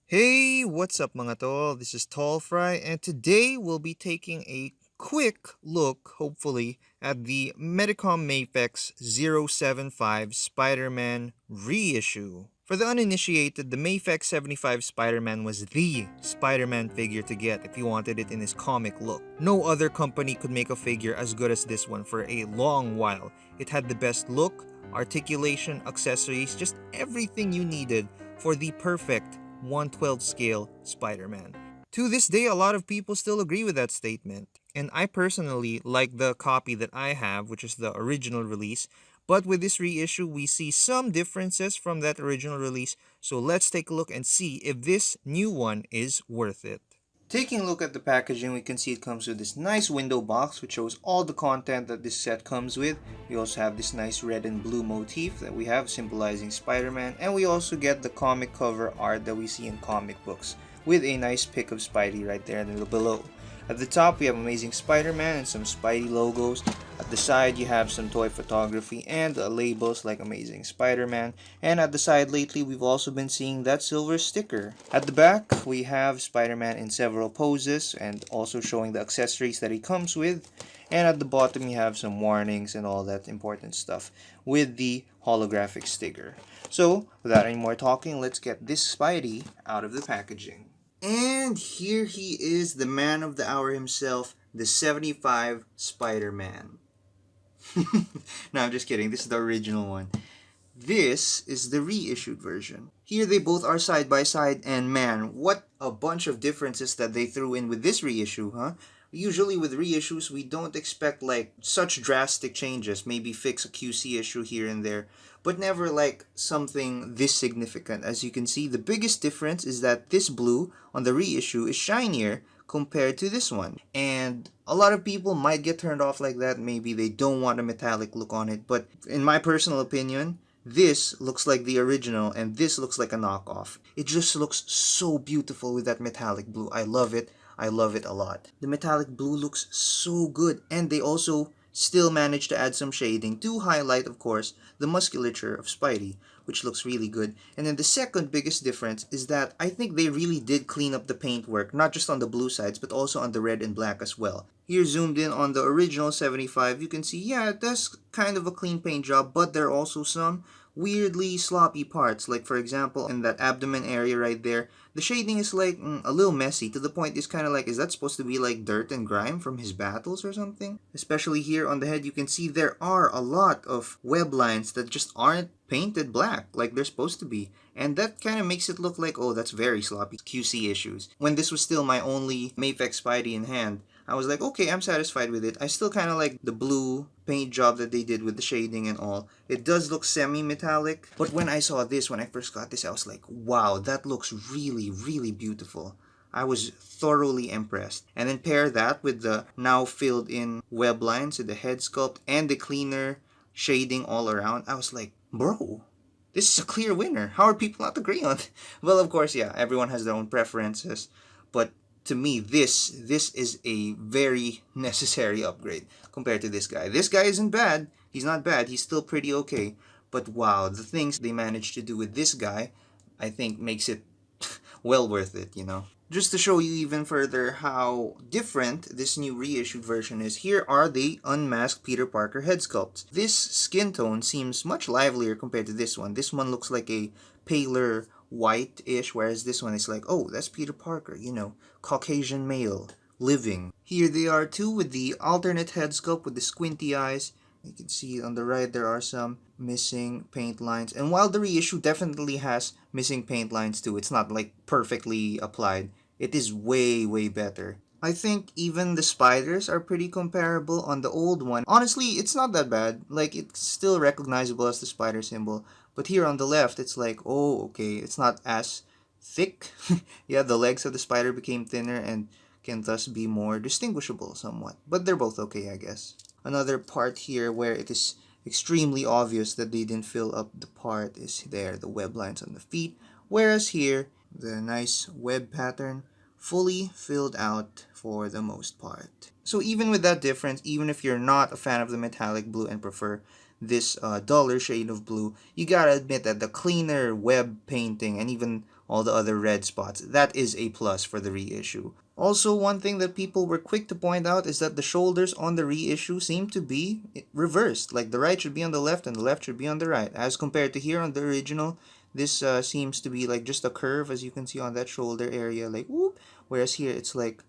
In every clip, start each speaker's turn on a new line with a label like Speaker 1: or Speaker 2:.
Speaker 1: Hey, what's up mga tol? This is Tall Fry and today we'll be taking a quick look, hopefully, at the Medicom Mafex 075 Spider-Man reissue. For the uninitiated, the Mafex 75 Spider-Man was the Spider-Man figure to get if you wanted it in his comic look. No other company could make a figure as good as this one for a long while. It had the best look, articulation, accessories, just everything you needed for the perfect 1/12 scale Spider-Man. To this day, a lot of people still agree with that statement, and I personally like the copy that I have, which is the original release. But with this reissue, we see some differences from that original release, so let's take a look and see if this new one is worth it. Taking a look at the packaging, we can see it comes with this nice window box which shows all the content that this set comes with. We also have this nice red and blue motif that we have symbolizing Spider-Man, and we also get the comic cover art that we see in comic books with a nice pic of Spidey right there below. At the top, we have Amazing Spider-Man and some Spidey logos. At the side, you have some toy photography and labels like Amazing Spider-Man. And at the side lately, we've also been seeing that silver sticker. At the back, we have Spider-Man in several poses and also showing the accessories that he comes with. And at the bottom, you have some warnings and all that important stuff with the holographic sticker. So, without any more talking, let's get this Spidey out of the packaging. And here he is, the man of the hour himself, the 75 Spider-Man. No, I'm just kidding. This is the original one. This is the reissued version. Here they both are side by side, and man, what a bunch of differences that they threw in with this reissue, huh? Usually with reissues, we don't expect like such drastic changes, maybe fix a QC issue here and there, but never like something this significant. As you can see, the biggest difference is that this blue on the reissue is shinier compared to this one. And a lot of people might get turned off like that, maybe they don't want a metallic look on it, but in my personal opinion, this looks like the original and this looks like a knockoff. It just looks so beautiful with that metallic blue. I love it. I love it a lot. The metallic blue looks so good, and they also still managed to add some shading to highlight, of course, the musculature of Spidey, which looks really good. And then the second biggest difference is that I think they really did clean up the paintwork, not just on the blue sides, but also on the red and black as well. Here zoomed in on the original 75, you can see, yeah, it does kind of a clean paint job, but there are also some weirdly sloppy parts. Like for example, in that abdomen area right there, the shading is like a little messy to the point it's kind of like, is that supposed to be like dirt and grime from his battles or something? Especially here on the head, you can see there are a lot of web lines that just aren't painted black like they're supposed to be. And that kind of makes it look like, oh, that's very sloppy QC issues. When this was still my only Mafex Spidey in hand, I was like, okay, I'm satisfied with it. I still kind of like the blue paint job that they did with the shading and all. It does look semi-metallic, but when I saw this, when I first got this, I was like, wow, that looks really, really beautiful. I was thoroughly impressed. And then pair that with the now filled in web lines with the head sculpt and the cleaner shading all around. I was like, bro, this is a clear winner. How are people not agreeing on it? Well, of course, yeah, everyone has their own preferences, but to me, this is a very necessary upgrade compared to this guy. This guy isn't bad. He's not bad. He's still pretty okay. But wow, the things they managed to do with this guy, I think makes it well worth it, you know. Just to show you even further how different this new reissued version is, here are the unmasked Peter Parker head sculpts. This skin tone seems much livelier compared to this one. This one looks like a paler white-ish, whereas this one is like, oh, that's Peter Parker, you know, Caucasian male, living. Here they are too with the alternate head sculpt with the squinty eyes. You can see on the right there are some missing paint lines. And while the reissue definitely has missing paint lines too, it's not like perfectly applied. It is way, way better. I think even the spiders are pretty comparable on the old one. Honestly, it's not that bad. Like, it's still recognizable as the spider symbol. But here on the left, it's like, oh, okay, it's not as thick. Yeah, the legs of the spider became thinner and can thus be more distinguishable somewhat. But they're both okay, I guess. Another part here where it is extremely obvious that they didn't fill up the part is there, the web lines on the feet. Whereas here, the nice web pattern fully filled out for the most part. So even with that difference, even if you're not a fan of the metallic blue and prefer this duller shade of blue, you gotta admit that the cleaner web painting and even all the other red spots. That is a plus for the reissue. Also, one thing that people were quick to point out is that the shoulders on the reissue seem to be reversed. Like the right should be on the left and the left should be on the right. As compared to here on the original, this seems to be like just a curve, as you can see on that shoulder area, like whoop. Whereas here it's like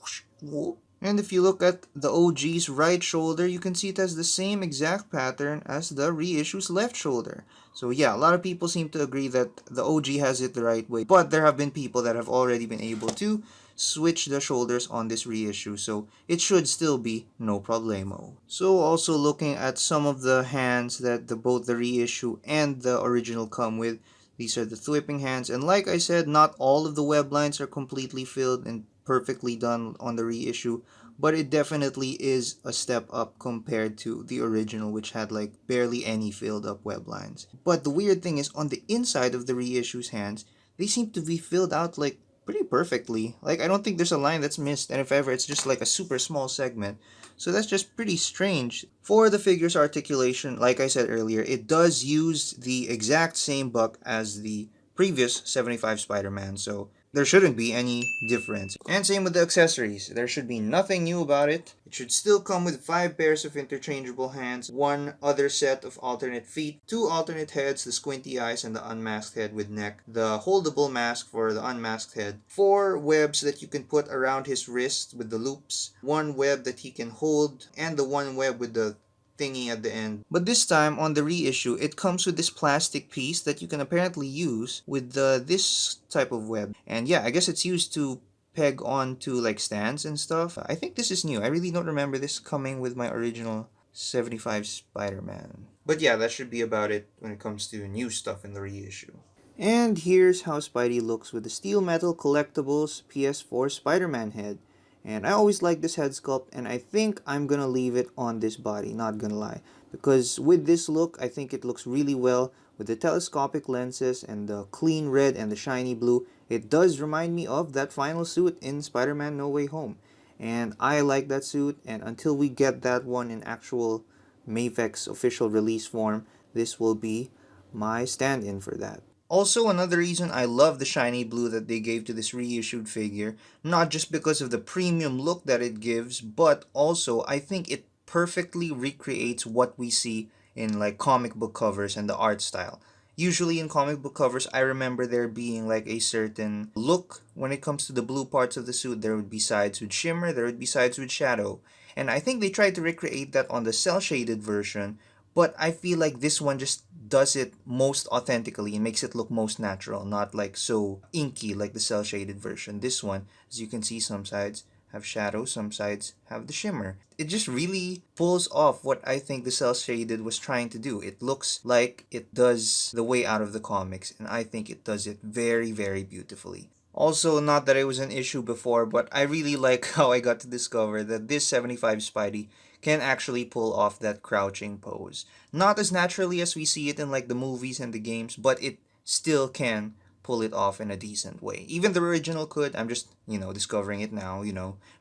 Speaker 1: whoosh, whoop. And if you look at the OG's right shoulder, you can see it has the same exact pattern as the reissue's left shoulder. So yeah, a lot of people seem to agree that the OG has it the right way, but there have been people that have already been able to switch the shoulders on this reissue, so it should still be no problemo. So also looking at some of the hands that both the reissue and the original come with, these are the thwipping hands, and like I said, not all of the web lines are completely filled and perfectly done on the reissue, but it definitely is a step up compared to the original, which had like barely any filled up web lines. But the weird thing is, on the inside of the reissue's hands, they seem to be filled out like pretty perfectly. Like, I don't think there's a line that's missed, and if ever, it's just like a super small segment. So that's just pretty strange. For the figure's articulation, like I said earlier, it does use the exact same buck as the previous 75 Spider-Man, so there shouldn't be any difference. And same with the accessories. There should be nothing new about it. It should still come with 5 pairs of interchangeable hands, 1 other set of alternate feet, 2 alternate heads, the squinty eyes and the unmasked head with neck, the holdable mask for the unmasked head, 4 webs that you can put around his wrist with the loops, 1 web that he can hold, and the 1 web with the thingy at the end. But this time on the reissue, it comes with this plastic piece that you can apparently use with this type of web. And yeah, I guess it's used to peg onto like stands and stuff. I think this is new. I really don't remember this coming with my original 75 Spider-Man. But yeah, that should be about it when it comes to new stuff in the reissue. And here's how Spidey looks with the Steel Metal Collectibles PS4 Spider-Man head. And I always like this head sculpt, and I think I'm gonna leave it on this body, not gonna lie. Because with this look, I think it looks really well with the telescopic lenses and the clean red and the shiny blue. It does remind me of that final suit in Spider-Man No Way Home. And I like that suit, and until we get that one in actual Mafex official release form, this will be my stand-in for that. Also, another reason I love the shiny blue that they gave to this reissued figure, not just because of the premium look that it gives, but also I think it perfectly recreates what we see in like comic book covers and the art style. Usually in comic book covers, I remember there being like a certain look when it comes to the blue parts of the suit. There would be sides with shimmer, there would be sides with shadow. And I think they tried to recreate that on the cel shaded version, but I feel like this one just does it most authentically and makes it look most natural, not like so inky like the cel shaded version. This one, as you can see, some sides have shadow, some sides have the shimmer. It just really pulls off what I think the cel shaded was trying to do. It looks like it does the way out of the comics, and I think it does it very, very beautifully. Also, not that it was an issue before, but I really like how I got to discover that this 75 Spidey can actually pull off that crouching pose. Not as naturally as we see it in like the movies and the games, but it still can pull it off in a decent way. Even the original could. I'm just, discovering it now,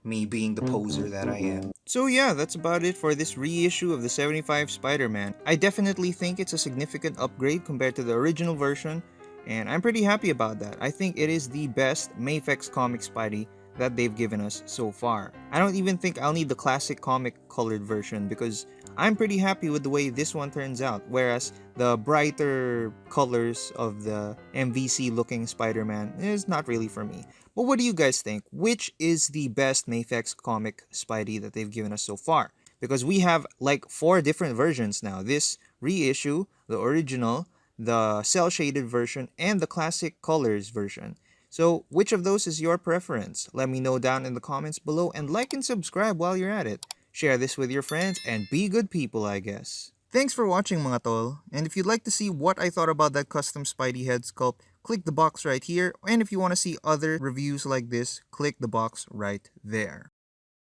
Speaker 1: me being the poser that I am. So yeah, that's about it for this reissue of the 75 Spider-Man. I definitely think it's a significant upgrade compared to the original version, and I'm pretty happy about that. I think it is the best Mafex comic Spidey that they've given us so far. I don't even think I'll need the classic comic colored version because I'm pretty happy with the way this one turns out, whereas the brighter colors of the MVC looking Spider-Man is not really for me. But what do you guys think? Which is the best Mafex comic Spidey that they've given us so far? Because we have like 4 different versions now. This reissue, the original, the cel shaded version, and the classic colors version. So, which of those is your preference? Let me know down in the comments below, and like and subscribe while you're at it. Share this with your friends and be good people, I guess. Thanks for watching, mga tol. And if you'd like to see what I thought about that custom Spidey head sculpt, click the box right here. And if you want to see other reviews like this, click the box right there.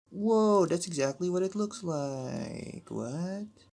Speaker 1: Whoa, that's exactly what it looks like. What?